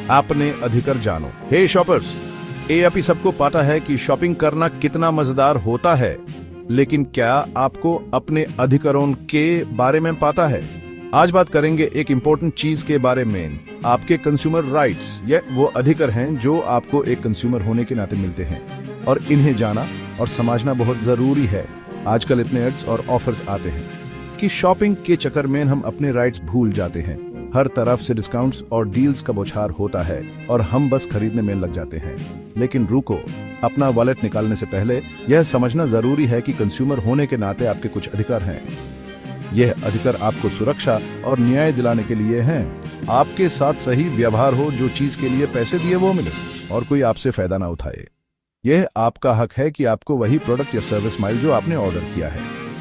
आपने अधिकार जानो। हे शॉपर्स, ये अभी सबको पता है कि शॉपिंग करना कितना मजेदार होता है, लेकिन क्या आपको अपने अधिकारों के बारे में पता है? आज बात करेंगे एक इंपॉर्टेंट चीज के बारे में, आपके कंज्यूमर राइट्स। ये वो अधिकार हैं जो आपको एक कंज्यूमर होने के नाते मिलते हैं, और इन्हें जाना और समझना बहुत जरूरी है। आजकल इतने एड्स और ऑफर्स आते हैं कि शॉपिंग के चक्कर में हम अपने राइट्स भूल जाते हैं। हर तरफ से डिस्काउंट्स और डील्स का बौछार होता है और हम बस खरीदने में लग जाते हैं। लेकिन रुको, अपना वॉलेट निकालने से पहले यह समझना जरूरी है कि कंज्यूमर होने के नाते आपके कुछ अधिकार हैं। यह अधिकार आपको सुरक्षा और न्याय दिलाने के लिए हैं। आपके साथ सही व्यवहार हो, जो चीज के लिए पैसे दिए वो मिले, और कोई आपसे फायदा ना उठाए। यह आपका हक है कि आपको वही प्रोडक्ट या सर्विस मिले जो आपने ऑर्डर किया है।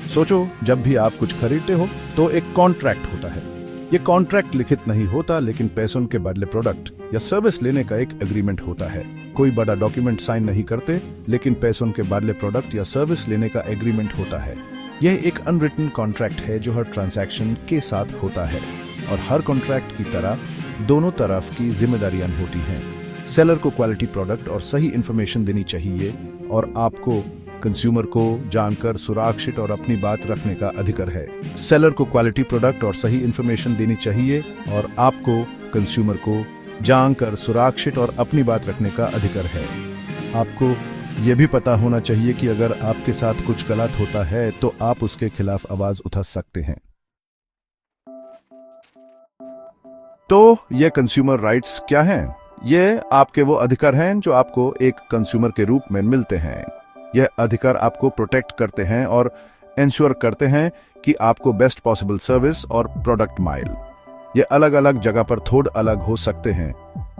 सोचो, जब भी आप कुछ खरीदते हो तो एक कॉन्ट्रैक्ट होता है। ये कॉन्ट्रैक्ट लिखित नहीं होता, लेकिन पैसों के बदले प्रोडक्ट या सर्विस लेने का एक एग्रीमेंट होता है। कोई बड़ा डॉक्यूमेंट साइन नहीं करते, लेकिन पैसों के बदले प्रोडक्ट या सर्विस लेने का एग्रीमेंट होता है। यह एक अनरिटन कॉन्ट्रैक्ट है जो हर ट्रांजैक्शन के साथ होता है, और हर कॉन्ट्रैक्ट की तरह दोनों तरफ की जिम्मेदारियां होती हैं। सेलर को क्वालिटी प्रोडक्ट और सही इंफॉर्मेशन देनी चाहिए, और आपको कंज्यूमर को जानकर सुरक्षित और अपनी बात रखने का अधिकार है। सेलर को क्वालिटी प्रोडक्ट और सही इंफॉर्मेशन देनी चाहिए, और आपको कंज्यूमर को जानकर सुरक्षित और अपनी बात रखने का अधिकार है। आपको यह भी पता होना चाहिए कि अगर आपके साथ कुछ गलत होता है तो आप उसके खिलाफ आवाज उठा सकते हैं। तो ये कंज्यूमर राइट्स क्या हैं? ये आपके वो अधिकार हैं जो आपको एक कंज्यूमर के रूप में मिलते हैं। यह अधिकार आपको प्रोटेक्ट करते हैं और इंश्योर करते हैं कि आपको बेस्ट पॉसिबल सर्विस और प्रोडक्ट मिले। ये अलग अलग जगह पर थोड़ा अलग हो सकते हैं,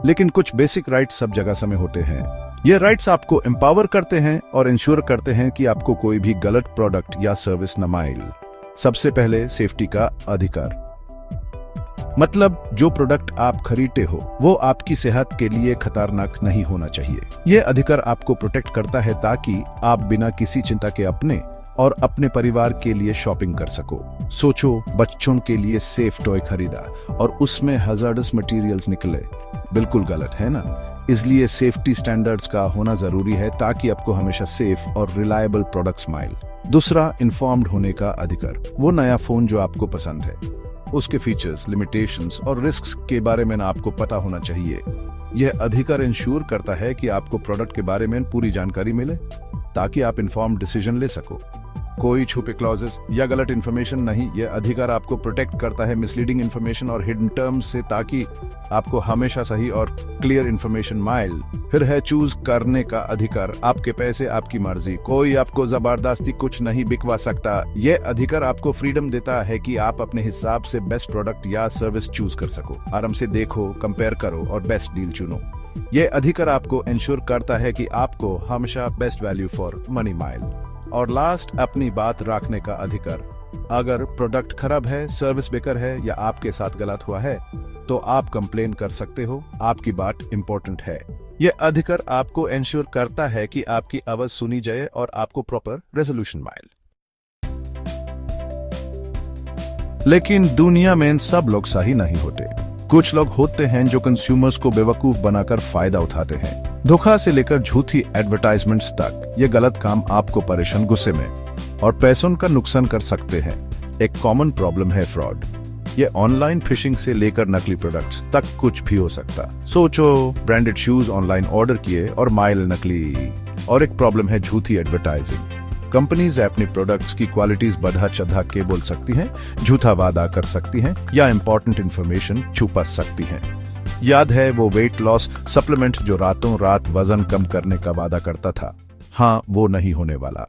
लेकिन कुछ बेसिक राइट्स सब जगह समय होते हैं। ये राइट्स आपको एम्पावर करते हैं और इंश्योर करते हैं कि आपको कोई भी गलत प्रोडक्ट या सर्विस न मिले। सबसे पहले सेफ्टी का अधिकार, मतलब जो प्रोडक्ट आप खरीदते हो वो आपकी सेहत के लिए खतरनाक नहीं होना चाहिए। यह अधिकार आपको प्रोटेक्ट करता है ताकि आप बिना किसी चिंता के अपने और अपने परिवार के लिए शॉपिंग कर सको। सोचो, बच्चों के लिए सेफ टॉय खरीदा और उसमें हजार्डस मटेरियल्स निकले, बिल्कुल गलत है ना? इसलिए सेफ्टी स्टैंडर्ड्स का होना जरूरी है ताकि आपको हमेशा सेफ और रिलायबल प्रोडक्ट्स मिले। दूसरा, इन्फॉर्म्ड होने का अधिकार। वो नया फोन जो आपको पसंद है, उसके फीचर्स, लिमिटेशंस और रिस्क्स के बारे में आपको पता होना चाहिए। यह अधिकार इंश्योर करता है कि आपको प्रोडक्ट के बारे में पूरी जानकारी मिले ताकि आप इन्फॉर्म्ड डिसीजन ले सको। कोई छुपे क्लॉजेस या गलत इन्फॉर्मेशन नहीं। यह अधिकार आपको प्रोटेक्ट करता है मिसलीडिंग इन्फॉर्मेशन और हिडन टर्म्स से, ताकि आपको हमेशा सही और क्लियर इन्फॉर्मेशन मिले। फिर है चूज करने का अधिकार। आपके पैसे, आपकी मर्जी, कोई आपको जबरदस्ती कुछ नहीं बिकवा सकता। यह अधिकार आपको फ्रीडम देता है कि आप अपने हिसाब से बेस्ट प्रोडक्ट या सर्विस चूज कर सको। आराम से देखो, कंपेयर करो और बेस्ट डील चुनो। यह अधिकार आपको इंश्योर करता है कि आपको हमेशा बेस्ट वैल्यू फॉर मनी मिले। और लास्ट, अपनी बात रखने का अधिकार। अगर प्रोडक्ट खराब है, सर्विस बेकार है या आपके साथ गलत हुआ है तो आप कंप्लेन कर सकते हो। आपकी बात इंपॉर्टेंट है। यह अधिकार आपको इंश्योर करता है कि आपकी आवाज सुनी जाए और आपको प्रॉपर रेजोल्यूशन मिले। लेकिन दुनिया में सब लोग सही नहीं होते। कुछ लोग होते हैं जो कंज्यूमर्स को बेवकूफ बनाकर फायदा उठाते हैं। धोखा से लेकर झूठी एडवर्टाइजमेंट्स तक, ये गलत काम आपको परेशान, गुस्से में और पैसों का नुकसान कर सकते हैं। एक कॉमन प्रॉब्लम है फ्रॉड। ये ऑनलाइन फिशिंग से लेकर नकली प्रोडक्ट्स तक कुछ भी हो सकता। सोचो, ब्रांडेड शूज ऑनलाइन ऑर्डर किए और माइल नकली। और एक प्रॉब्लम है झूठी एडवर्टाइजिंग। कंपनीज अपनी प्रोडक्ट्स की क्वालिटीज बढ़ा चढ़ा के बोल सकती हैं, झूठा वादा कर सकती हैं या इंपॉर्टेंट इंफॉर्मेशन छुपा सकती हैं। याद है वो वेट लॉस सप्लीमेंट जो रातों रात वजन कम करने का वादा करता था? हाँ, वो नहीं होने वाला।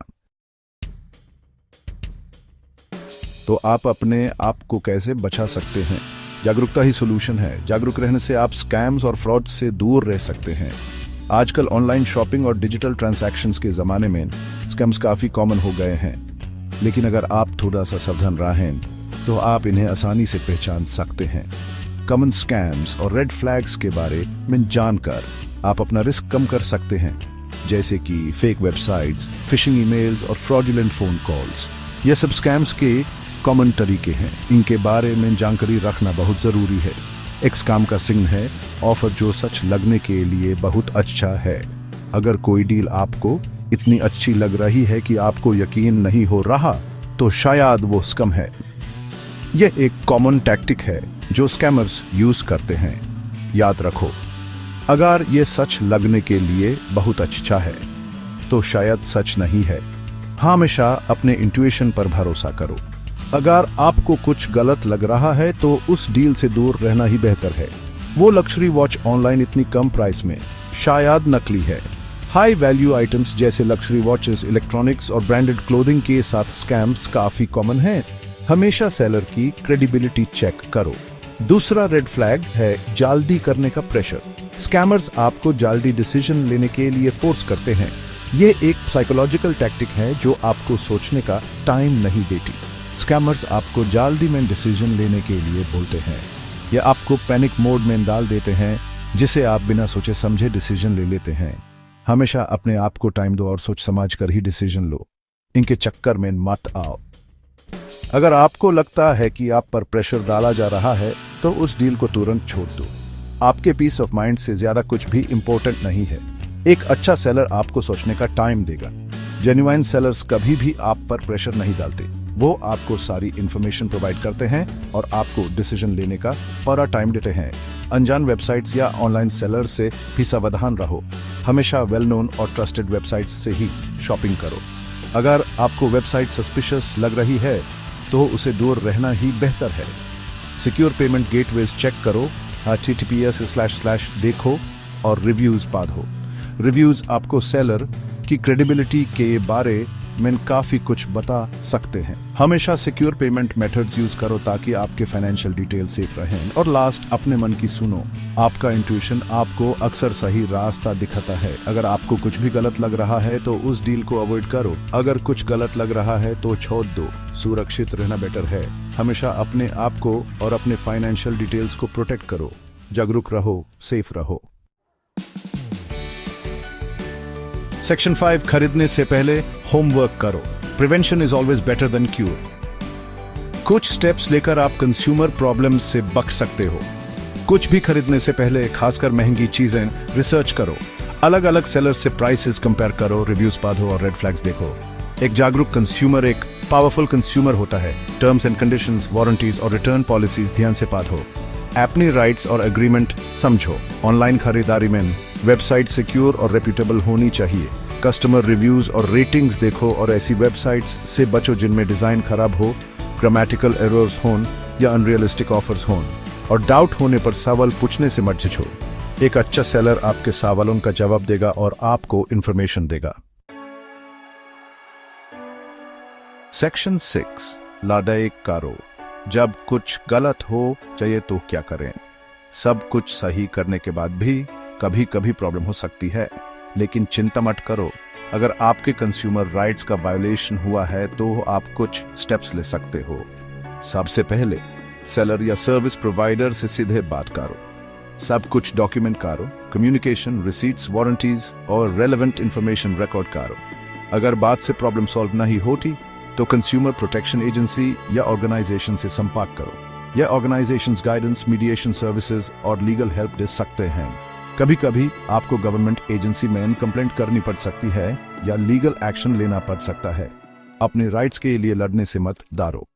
तो आप अपने आप को कैसे बचा सकते हैं? जागरूकता ही सोल्यूशन है। जागरूक रहने से आप स्कैम्स और फ्रॉड से दूर रह सकते हैं। आजकल ऑनलाइन शॉपिंग और डिजिटल ट्रांजैक्शंस के जमाने में स्कैम्स काफी कॉमन हो गए हैं, लेकिन अगर आप थोड़ा सा सावधान रहें तो आप इन्हें आसानी से पहचान सकते हैं। कॉमन स्कैम्स और रेड फ्लैग्स के बारे में जानकर आप अपना रिस्क कम कर सकते हैं, जैसे कि फेक वेबसाइट्स, फिशिंग ईमेल्स और फ्रॉडुलेंट फोन कॉल्स। ये सब स्कैम्स के कॉमन तरीके हैं। इनके बारे में जानकारी रखना बहुत जरूरी है। एक स्कैम का सिग्न है, ऑफर जो सच लगने के लिए बहुत अच्छा है। अगर कोई डील आपको इतनी अच्छी लग रही है कि आपको यकीन नहीं हो रहा, तो शायद वो स्कैम है। यह एक कॉमन टैक्टिक है जो स्कैमर्स यूज करते हैं। याद रखो, अगर ये सच लगने के लिए बहुत अच्छा है तो शायद सच नहीं है। हमेशा अपने इंट्यूशन पर भरोसा करो। अगर आपको कुछ गलत लग रहा है तो उस डील से दूर रहना ही बेहतर है। वो लग्जरी वॉच ऑनलाइन इतनी कम प्राइस में शायद नकली है। हाई वैल्यू आइटम्स जैसे लग्जरी वॉचेस, इलेक्ट्रॉनिक्स और ब्रांडेड क्लोथिंग के साथ स्कैम्स काफी कॉमन हैं। हमेशा सेलर की क्रेडिबिलिटी चेक करो। दूसरा रेड फ्लैग है जल्दी करने का प्रेशर। स्कैमर्स आपको जल्दी डिसीजन लेने के लिए फोर्स करते हैं। ये एक साइकोलॉजिकल टैक्टिक है जो आपको सोचने का टाइम नहीं देती। स्कैमर्स आपको जल्दी में डिसीजन लेने के लिए बोलते हैं या आपको पैनिक मोड में डाल देते हैं, जिसे आप बिना सोचे समझे डिसीजन ले लेते हैं। हमेशा अपने आप को टाइम दो और सोच समझ कर ही डिसीजन लो। इनके चक्कर में मत आओ। अगर आपको लगता है कि आप पर प्रेशर डाला जा रहा है तो उस डील को तुरंत छोड़ दो। आपके पीस ऑफ माइंड से ज्यादा कुछ भी इंपॉर्टेंट नहीं है। एक अच्छा सेलर आपको सोचने का टाइम देगा। जेन्युइन सेलर्स कभी भी आप पर प्रेशर नहीं डालते। वो आपको सारी इंफॉर्मेशन प्रोवाइड करते हैं और आपको डिसीजन लेने का पूरा टाइम देते हैं। अनजान वेबसाइट्स या ऑनलाइन सेलर से भी सावधान रहो। हमेशा वेल नोन और ट्रस्टेड वेबसाइट्स से ही शॉपिंग करो। अगर आपको वेबसाइट सस्पिशियस लग रही है तो उसे दूर रहना ही बेहतर है। सिक्योर पेमेंट गेटवेज चेक करो। https:/ देखो और रिव्यूज पढ़ो। रिव्यूज आपको सेलर की क्रेडिबिलिटी के बारे में काफी कुछ बता सकते हैं। हमेशा सिक्योर पेमेंट मेथड्स यूज करो ताकि आपके फाइनेंशियल डिटेल सेफ रहें। और लास्ट, अपने मन की सुनो। आपका इंट्यूशन आपको अक्सर सही रास्ता दिखाता है। अगर आपको कुछ भी गलत लग रहा है तो उस डील को अवॉइड करो। अगर कुछ गलत लग रहा है तो छोड़ दो। सुरक्षित रहना बेटर है। हमेशा अपने आप को और अपने फाइनेंशियल डिटेल्स को प्रोटेक्ट करो। जागरूक रहो, सेफ रहो। सेक्शन 5, खरीदने से पहले होमवर्क करो। Prevention is always better than cure. कुछ स्टेप्स लेकर आप कंज्यूमर प्रॉब्लम्स से बच सकते हो। कुछ भी खरीदने से पहले, खासकर महंगी चीजें, रिसर्च करो। अलग अलग सेलर्स से प्राइसेस कंपेयर करो, रिव्यूज पढ़ो और रेड फ्लैग्स देखो। एक जागरूक कंज्यूमर एक पावरफुल कंज्यूमर होता है। टर्म्स एंड कंडीशंस, वारंटीज और रिटर्न पॉलिसीज ध्यान से पढ़ो। अपनी राइट्स और एग्रीमेंट समझो। ऑनलाइन खरीदारी में वेबसाइट सिक्योर और रेप्यूटेबल होनी चाहिए। कस्टमर रिव्यूज और रेटिंग्स देखो और ऐसी वेबसाइट्स से बचो जिनमें डिजाइन खराब हो, ग्रामेटिकल एरर्स हों या अनरियलिस्टिक ऑफर्स हों। और डाउट होने पर सवाल पूछने से मत झिझको। एक अच्छा सेलर आपके सवालों का जवाब देगा और आपको इंफॉर्मेशन देगा। सेक्शन 6, लड़ाई करो। जब कुछ गलत हो जाए तो क्या करें? सब कुछ सही करने के बाद भी कभी कभी प्रॉब्लम हो सकती है, लेकिन चिंता मत करो। अगर आपके कंज्यूमर राइट्स का वायोलेशन हुआ है तो आप कुछ स्टेप्स ले सकते हो। सबसे पहले सेलर या सर्विस प्रोवाइडर से सीधे बात करो। सब कुछ डॉक्यूमेंट करो। कम्युनिकेशन, रिसीट्स, वारंटीज और रेलेवेंट इंफॉर्मेशन रिकॉर्ड करो। अगर बात से प्रॉब्लम सॉल्व नहीं होती तो कंज्यूमर प्रोटेक्शन एजेंसी या ऑर्गेनाइजेशन से संपर्क करो। यह ऑर्गेनाइजेशंस गाइडेंस, मीडिएशन सर्विसेज और लीगल हेल्प दे सकते हैं। कभी कभी आपको गवर्नमेंट एजेंसी में कंप्लेंट करनी पड़ सकती है या लीगल एक्शन लेना पड़ सकता है। अपने राइट्स के लिए लड़ने से मत डरो।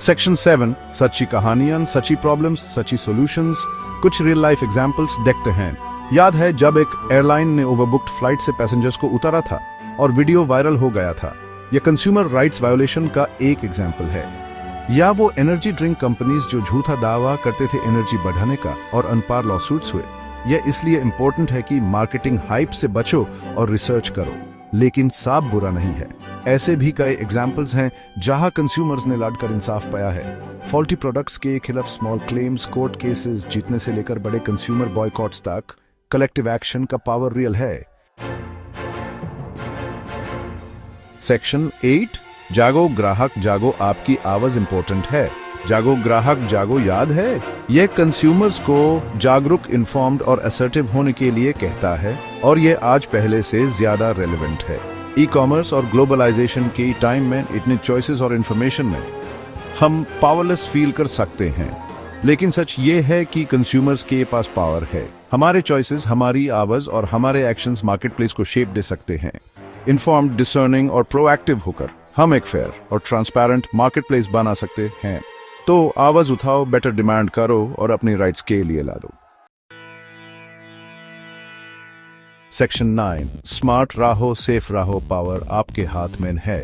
सेक्शन 7, सच्ची कहानियां, सच्ची प्रॉब्लम्स, सच्ची सॉल्यूशंस। कुछ रियल लाइफ एग्जांपल्स देखते हैं। याद है जब एक एयरलाइन ने ओवरबुक्ड फ्लाइट से पैसेंजर्स को उतारा था और वीडियो वायरल हो गया था। यह कंज्यूमर राइट्स वायोलेशन का एक एग्जाम्पल है। या वो एनर्जी ड्रिंक कंपनीज जो झूठा दावा करते थे एनर्जी बढ़ाने का और अनपार लॉसूट्स हुए। यह इसलिए इंपॉर्टेंट है कि मार्केटिंग हाइप से बचो और रिसर्च करो, लेकिन सब बुरा नहीं है। ऐसे भी कई एग्जाम्पल्स हैं जहां कंज्यूमर्स ने लड़कर इंसाफ पाया है। फॉल्टी प्रोडक्ट्स के खिलाफ स्मॉल क्लेम्स, कोर्ट केसेस जीतने से लेकर बड़े कंज्यूमर बॉयकॉट्स तक कलेक्टिव एक्शन का पावर रियल है। सेक्शन 8, जागो ग्राहक जागो, आपकी आवाज इंपॉर्टेंट है। जागो ग्राहक जागो याद है, यह कंज्यूमर्स को जागरूक, इन्फॉर्म्ड और असर्टिव होने के लिए कहता है और यह आज पहले से ज्यादा रेलेवेंट है। ई कॉमर्स और ग्लोबलाइजेशन के टाइम में इतने चॉइसेस और इंफॉर्मेशन में हम पावरलेस फील कर सकते हैं, लेकिन सच ये है कि कंज्यूमर्स के पास पावर है। हमारे चॉइसेस, हमारी आवाज और हमारे एक्शंस मार्केटप्लेस को शेप दे सकते हैं। इन्फॉर्म्ड, डिसर्निंग और प्रोएक्टिव होकर हम एक फेयर और ट्रांसपेरेंट मार्केटप्लेस बना सकते हैं। तो आवाज उठाओ, बेटर डिमांड करो और अपनी राइट्स के लिए लड़ो। सेक्शन 9, स्मार्ट रहो, सेफ रहो, पावर आपके हाथ में है।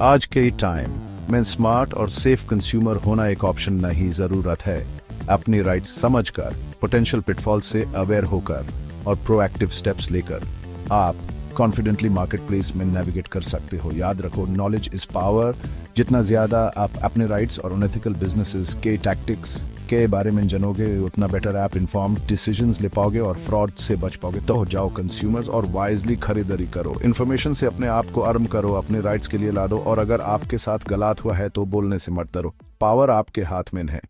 आज के टाइम में स्मार्ट और सेफ कंज्यूमर होना एक ऑप्शन नहीं, जरूरत है अपनी राइट्स समझकर, पोटेंशियल पिटफॉल से अवेयर होकर और प्रोएक्टिव स्टेप्स लेकर आप कॉन्फिडेंटली मार्केटप्लेस में नेविगेट कर सकते हो। याद रखो, नॉलेज इज पावर। जितना ज्यादा आप अपने राइट्स और अनएथिकल बिजनेसेस के टैक्टिक्स के बारे में जानोगे, उतना बेटर आप इन्फॉर्म्ड डिसीजंस ले पाओगे और फ्रॉड से बच पाओगे। तो हो जाओ कंज्यूमर्स और वाइजली खरीदारी करो। इन्फॉर्मेशन से अपने आप को अर्म करो, अपने राइट्स के लिए लड़ो और अगर आपके साथ गलत हुआ है तो बोलने से मत डरो। पावर आपके हाथ में है।